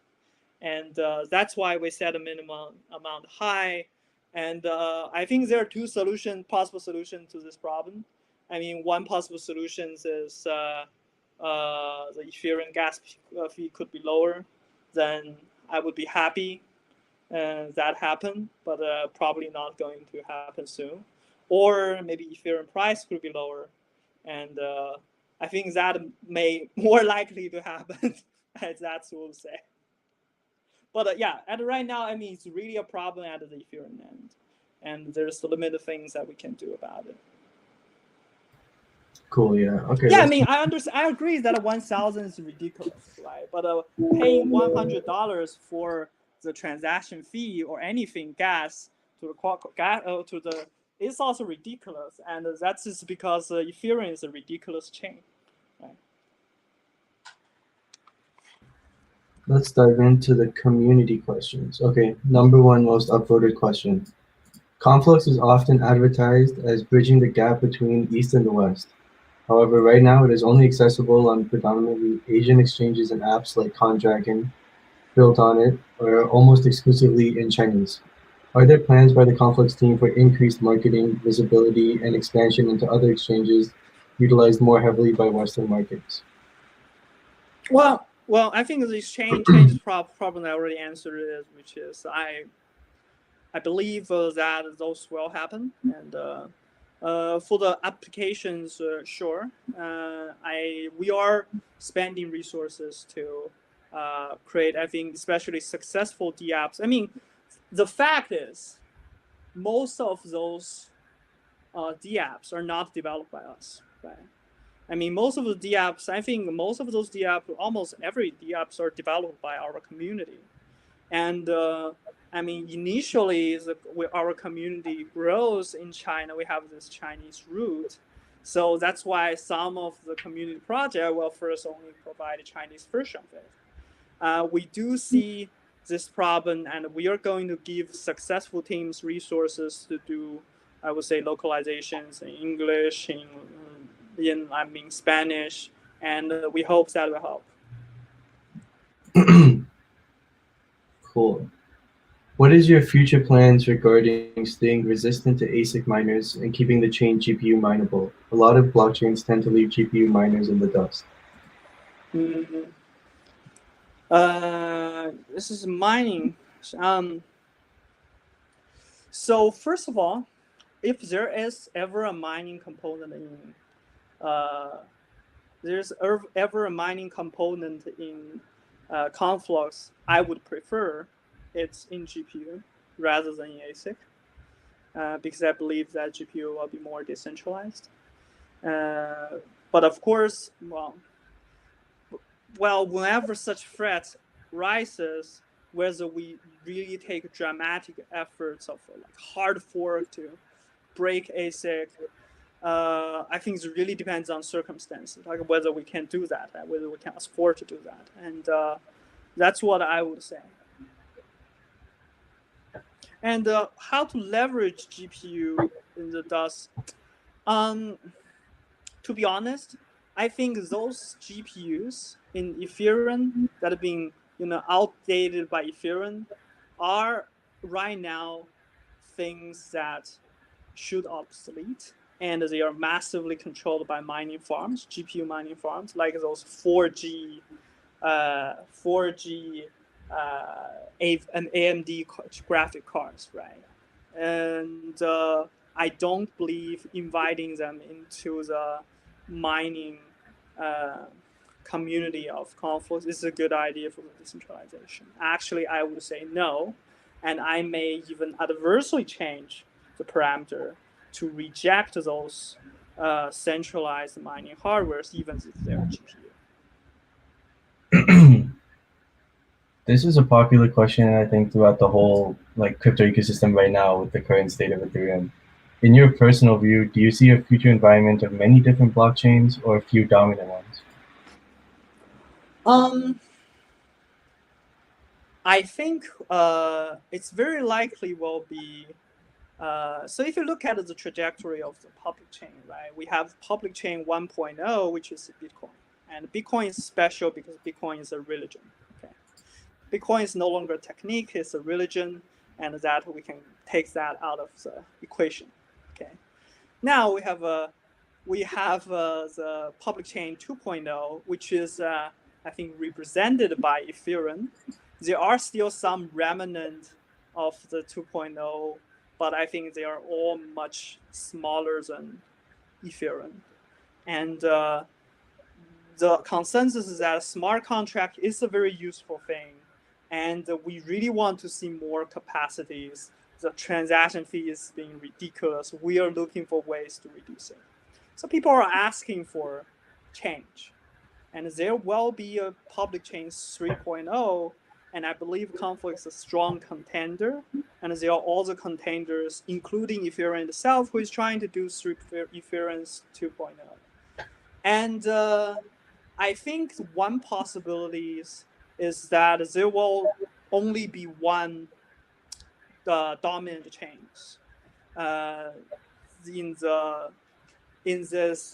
And that's why we set a minimum amount high. And I think there are two possible solutions to this problem. I mean, one possible solution is the Ethereum gas fee could be lower, then I would be happy that happened, but probably not going to happen soon. Or maybe Ethereum price could be lower, and I think that may more likely to happen, as that's what we'll say. But at right now, I mean, it's really a problem at the Ethereum end, and there's limited things that we can do about it. Cool. Yeah. Okay. Yeah, I mean, I agree that 1,000 is ridiculous, right? But paying $100 for the transaction fee or anything gas to the is also ridiculous, and that's just because Ethereum is a ridiculous chain. Right? Let's dive into the community questions. Okay, number one most upvoted question. Conflux is often advertised as bridging the gap between East and the West. However, right now it is only accessible on predominantly Asian exchanges and apps like Condragon built on it, or almost exclusively in Chinese. Are there plans by the Conflux team for increased marketing, visibility, and expansion into other exchanges utilized more heavily by Western markets? Well, I think the exchange changes problem I already answered it, which is I believe that those will happen, and for the applications, sure, we are spending resources to create, I think, especially successful DApps. I mean, the fact is, most of those DApps are not developed by us, right? I mean, most of the DApps, I think most of those DApps, almost every DApps are developed by our community. And I mean, initially, our community grows in China. We have this Chinese root. So that's why some of the community project will first only provide a Chinese version of it. We do see this problem, and we are going to give successful teams resources to do, I would say, localizations in English, in Spanish, and we hope that will help. Cool. What is your future plans regarding staying resistant to ASIC miners and keeping the chain GPU mineable? A lot of blockchains tend to leave GPU miners in the dust. Mm-hmm. This is mining. So first of all, if there is ever a mining component in, Conflux, I would prefer it's in GPU rather than in ASIC, because I believe that GPU will be more decentralized. But of course, whenever such threat rises, whether we really take dramatic efforts of like hard fork to break ASIC, I think it really depends on circumstances, like whether we can do that, whether we can afford to do that, and that's what I would say. And how to leverage GPU in the dust? To be honest, I think those GPUs in Ethereum that have been outdated by Ethereum are right now things that should obsolete, and they are massively controlled by mining farms, GPU mining farms, like those 4G and AMD graphic cards, right? And I don't believe inviting them into the mining community of Conflux is a good idea for the decentralization. Actually, I would say no, and I may even adversely change the parameter to reject those centralized mining hardwares, even if they're GPU. This is a popular question, I think, throughout the whole crypto ecosystem right now with the current state of Ethereum. In your personal view, do you see a future environment of many different blockchains or a few dominant ones? I think it's very likely will be. So if you look at the trajectory of the public chain, right, we have public chain 1.0, which is Bitcoin. And Bitcoin is special because Bitcoin is a religion. Okay, Bitcoin is no longer a technique; it's a religion, and that we can take that out of the equation. Okay, now we have the public chain 2.0, which is I think represented by Ethereum. There are still some remnant of the 2.0, but I think they are all much smaller than Ethereum. And the consensus is that smart contract is a very useful thing, and we really want to see more capacities. The transaction fee is being ridiculous. We are looking for ways to reduce it. So people are asking for change. And there will be a public chain 3.0, and I believe Conflux is a strong contender. And there are all the contenders, including Ethereum itself, who is trying to do Ethereum 2.0. And I think one possibility is that there will only be one dominant chains in this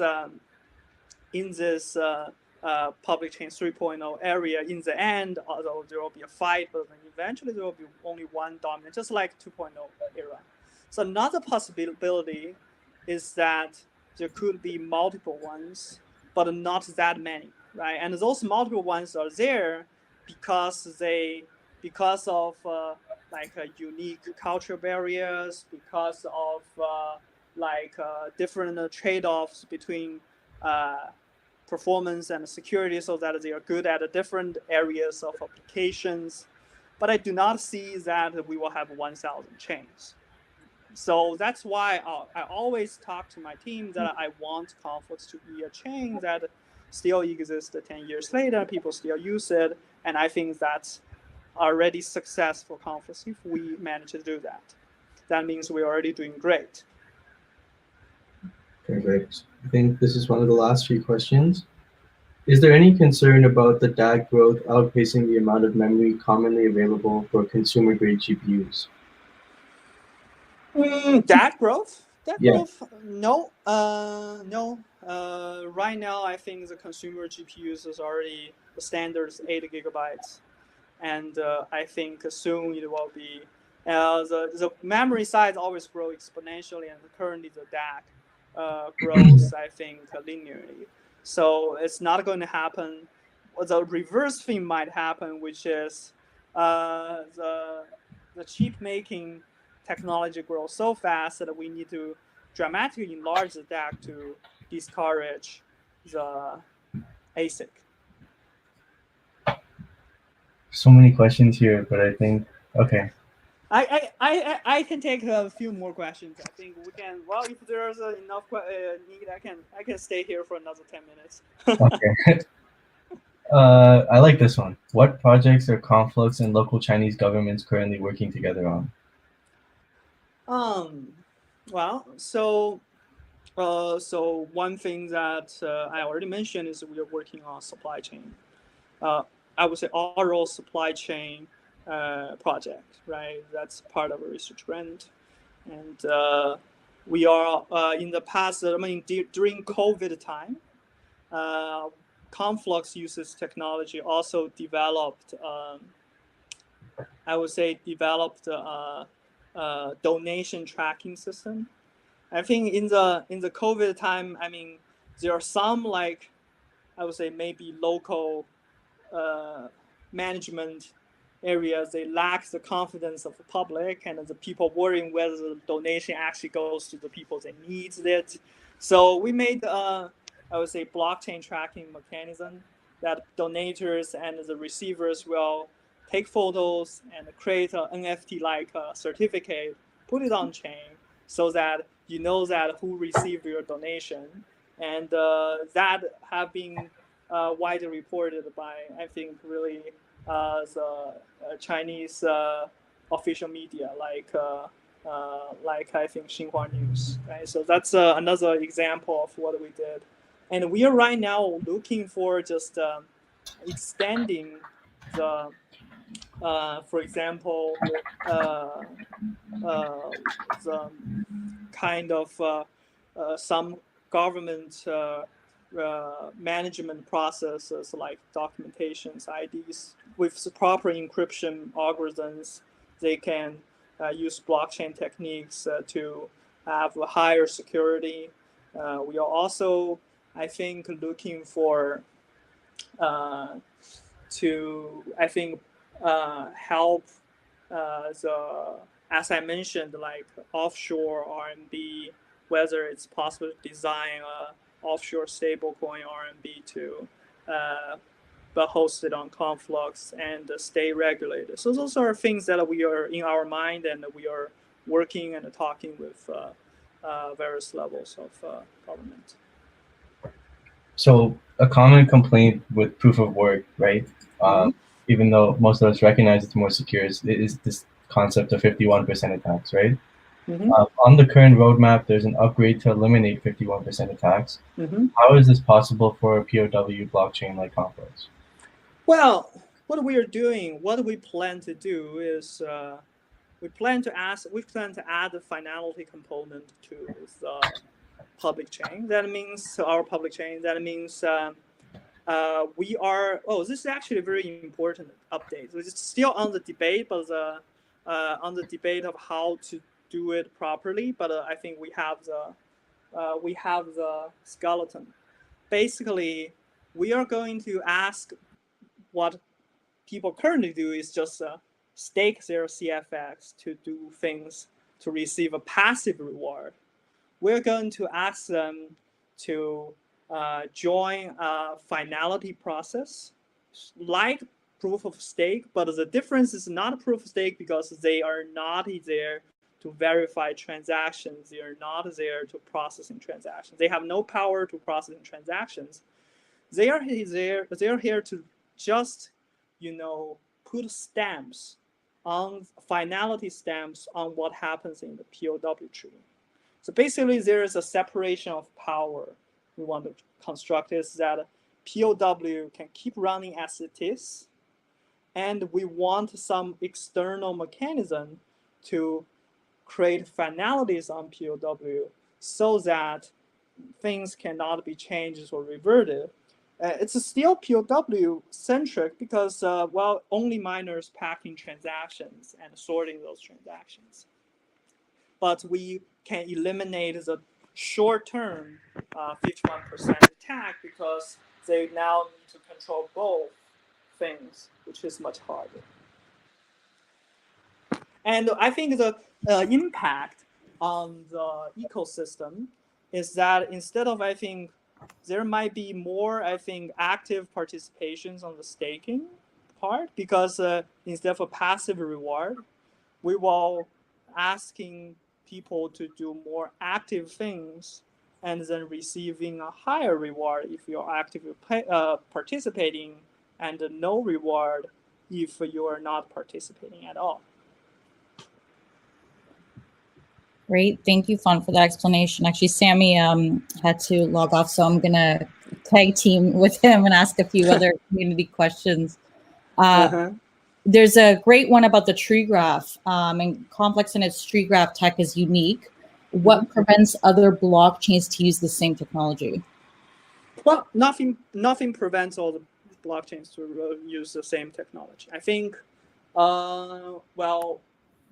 public chain 3.0 area. In the end, although there will be a fight, but then eventually there will be only one dominant, just like 2.0 era. So another possibility is that there could be multiple ones, but not that many, right? And those multiple ones are there because of unique cultural barriers, because of different trade-offs between performance and security, so that they are good at different areas of applications. But I do not see that we will have 1,000 chains. So that's why I always talk to my team that I want Conflux to be a chain that still exists 10 years later, people still use it, and I think that's already success for Conflux if we manage to do that. That means we're already doing great. Perfect. I think this is one of the last few questions. Is there any concern about the DAG growth outpacing the amount of memory commonly available for consumer-grade GPUs? That growth? Yeah. No. No. Right now, I think the consumer GPUs is already the standard is 8 gigabytes, and I think soon it will be. The memory size always grow exponentially, and currently the DAC grows, I think, linearly. So it's not going to happen. The reverse thing might happen, which is the chip making technology grows so fast that we need to dramatically enlarge the DAC to discourage the ASIC. So many questions here, but I think, okay. I can take a few more questions. I think we can. Well, if there's enough need, I can stay here for another 10 minutes. Okay. I like this one. What projects are Conflux and local Chinese governments currently working together on? Well, so one thing that I already mentioned is we are working on supply chain. I would say oral supply chain project, right? That's part of a research grant, and we are in the past. I mean, during COVID time, Conflux uses technology also developed. I would say developed donation tracking system. I think in the COVID time, I mean, there are some I would say maybe local management areas, they lack the confidence of the public, and the people worrying whether the donation actually goes to the people that needs it. So we made I would say blockchain tracking mechanism that donators and the receivers will take photos and create an NFT like certificate, put it on chain so that you know that who received your donation, and that have been widely reported by, I think, really the Chinese official media, like I think Xinhua News, right? So that's another example of what we did, and we are right now looking for just extending the, for example, the kind of some government management processes like documentations, IDs, with the proper encryption algorithms. They can use blockchain techniques to have a higher security. We are also, I think, looking for to, I think, help the, as I mentioned, like offshore RMB, whether it's possible to design a offshore stablecoin RMB to be hosted on Conflux and stay regulated. So those are things that we are in our mind, and we are working and talking with various levels of government. So a common complaint with proof of work, right? Even though most of us recognize it's more secure, is this concept of 51% attacks, right? On the current roadmap, there's an upgrade to eliminate 51% attacks. How is this possible for a POW blockchain like Conflux? Well, what we are doing, what we plan to do is we plan to add a finality component to the public chain. That means our public chain. That means we are, this is actually a very important update. So it's still on the debate, but on the debate of how to do it properly. But I think we have the skeleton. Basically, we are going to ask what people currently do is just stake their CFX to do things to receive a passive reward. We're going to ask them to join a finality process like proof of stake, but the difference is not proof of stake because they are not there to verify transactions. They are not there to processing transactions. They have no power to processing transactions. They are here to just, put stamps on finality stamps on what happens in the POW tree. So basically, there is a separation of power we want to construct is that POW can keep running as it is, and we want some external mechanism to create finalities on POW so that things cannot be changed or reverted. It's still POW centric because, only miners packing transactions and sorting those transactions. But we can eliminate the short-term 51% attack because they now need to control both things, which is much harder. And I think the impact on the ecosystem is that instead of, I think, there might be more, active participations on the staking part because instead of a passive reward, we will asking people to do more active things and then receiving a higher reward if you're actively participating and no reward if you are not participating at all. Great. Thank you, Fun, for that explanation. Actually, Sammy had to log off, so I'm going to tag team with him and ask a few other community questions. There's a great one about the tree graph, and Conflux and its tree graph tech is unique. What prevents other blockchains to use the same technology? Well, nothing prevents all the blockchains to use the same technology. I think,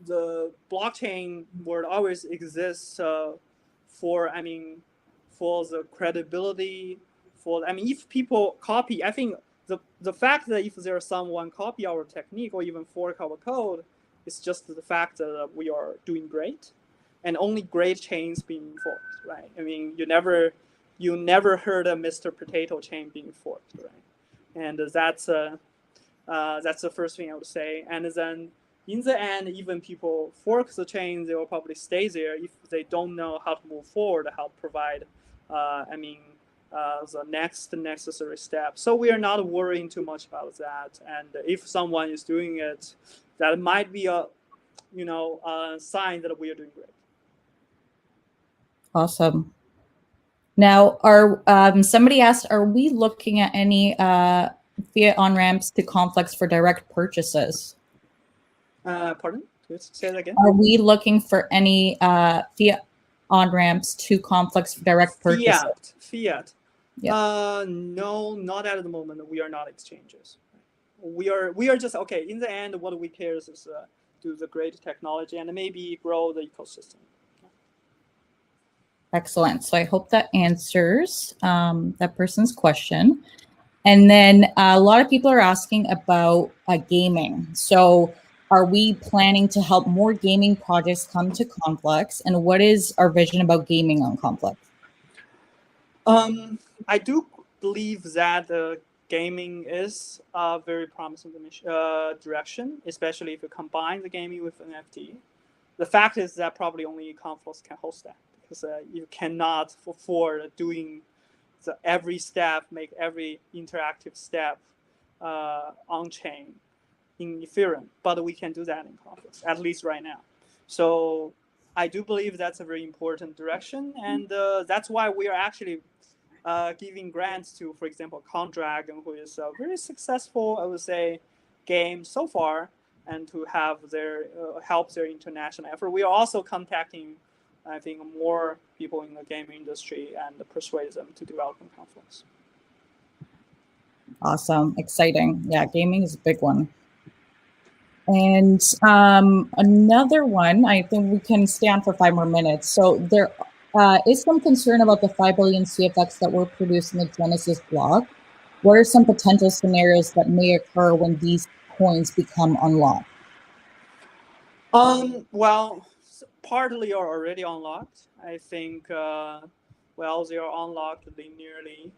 the blockchain word always exists for the credibility. If people copy, I think the fact that if there's someone copy our technique or even fork our code, it's just the fact that we are doing great, and only great chains being forked, right? You never heard a Mr. Potato chain being forked, right? And that's the first thing I would say. And then in the end, even people fork the chain, they will probably stay there if they don't know how to move forward, how to provide, the next necessary step. So we are not worrying too much about that. And if someone is doing it, that might be a sign that we are doing great. Awesome. Now, somebody asked, are we looking at any fiat on-ramps to Conflux for direct purchases? Pardon? Say that again. Are we looking for any fiat on-ramps to Conflux for direct purchases? Fiat. Yeah. No, not at the moment. We are not exchanges. We are just okay. In the end, what we care is do the great technology and maybe grow the ecosystem. Excellent. So I hope that answers that person's question. And then a lot of people are asking about gaming. So are we planning to help more gaming projects come to Conflux? And what is our vision about gaming on Conflux? I do believe that gaming is a very promising direction, especially if you combine the gaming with NFT. The fact is that probably only Conflux can host that because you cannot afford doing every step, make every interactive step on-chain in Ethereum, but we can do that in Conflux, at least right now. So I do believe that's a very important direction, and that's why we are actually giving grants to, for example, Dragon, who is a very successful, I would say, game so far, and to have their help their international effort. We are also contacting, I think, more people in the gaming industry and persuade them to develop in Conflux. Awesome. Exciting. Yeah, gaming is a big one. And another one, I think we can stay on for 5 more minutes. So there is some concern about the 5 billion CFX that were produced in the Genesis block. What are some potential scenarios that may occur when these coins become unlocked? Well, partly are already unlocked. I think, well, they are unlocked linearly.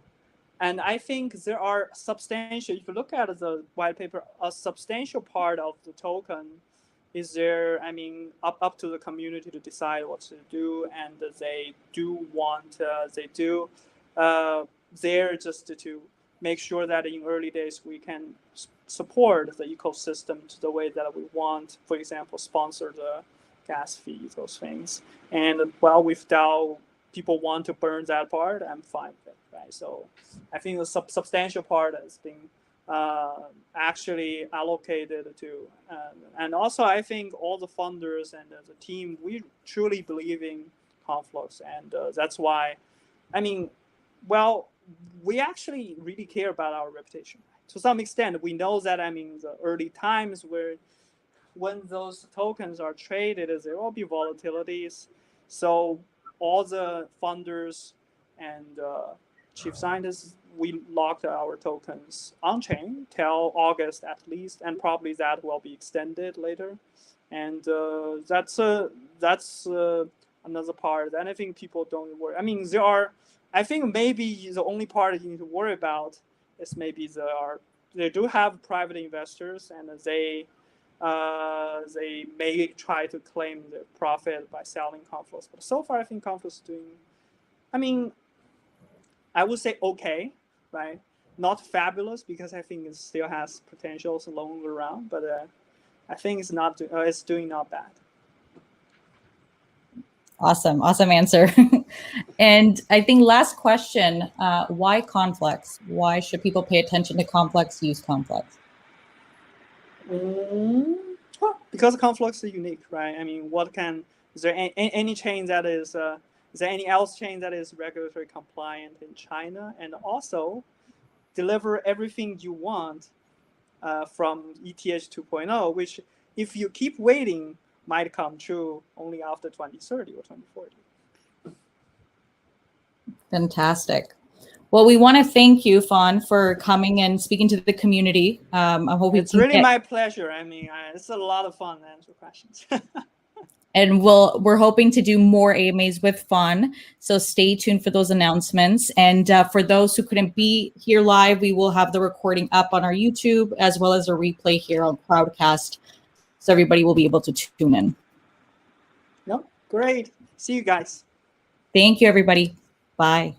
And I think there are substantial, if you look at the white paper, a substantial part of the token is there, I mean, up to the community to decide what to do. And they do want, there just to make sure that in early days we can support the ecosystem to the way that we want. For example, sponsor the gas fee, those things. And well, with DAO, people want to burn that part, I'm fine with it, right? So I think the substantial part has been actually allocated to, and also I think all the funders and the team, we truly believe in Conflux, and that's why, I mean, well, we actually really care about our reputation. To some extent, we know that, I mean, the early times where when those tokens are traded, there will be volatilities. So all the funders and chief scientists, we locked our tokens on chain till August at least, and probably that will be extended later. And that's another part. And I think people don't worry. I mean, there are. I think maybe the only part you need to worry about is maybe they do have private investors, and they may try to claim the profit by selling Conflux. But so far, I think Conflux is doing, I mean, I would say okay, right? Not fabulous, because I think it still has potentials longer around, but I think it's doing not bad. Awesome answer. And I think last question, why Conflux? Why should people pay attention to Conflux, use Conflux? Well, because Conflux is unique, right? I mean, is there any chain that is there any else chain that is regulatory compliant in China, and also deliver everything you want from ETH 2.0, which if you keep waiting might come true only after 2030 or 2040. Fantastic. Well, we want to thank you, Fawn, for coming and speaking to the community. I hope it's really my pleasure. I mean, it's a lot of fun to answer questions. And we're hoping to do more AMAs with Fawn, so stay tuned for those announcements. And for those who couldn't be here live, we will have the recording up on our YouTube as well as a replay here on Crowdcast, so everybody will be able to tune in. No, great. See you guys. Thank you, everybody. Bye.